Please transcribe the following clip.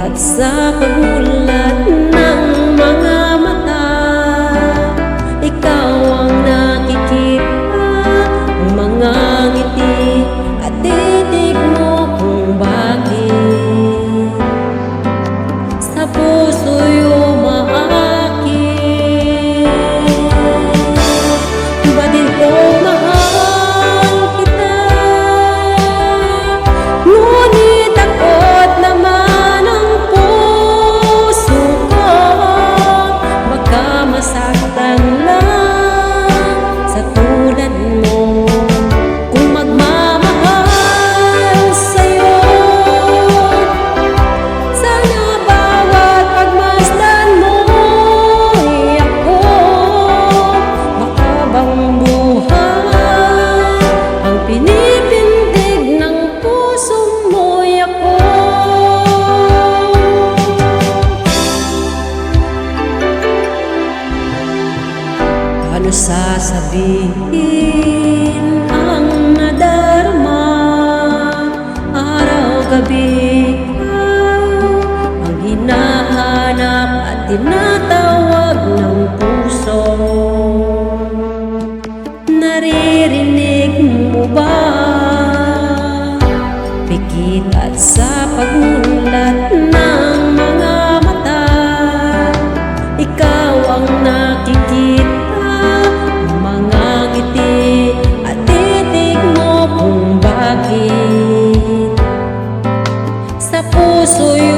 at sa pagmulat ng mga mata, ikaw ang nakikita, ang mga ngiti at titig mo kung bakit sa puso'y umaakit. Batid kong mahal kita, ngunit takot naman ang puso ko, baka masaktan lang sa tulad mo. Kung magmamahal sa'yo, sana bawat pagmasdan mo'y ako. Baka bang buhay ang pinipintig ng puso mo'y ako. Ano sasabihin ang nadarama, araw-gabi ikaw ang hinahanap at tinatawag ng puso. Naririnig mo ba? Pikit at sa pagmulat ng mga mata, ikaw ang nakikita, mga ngiti at titig mo kung bakit sa puso'y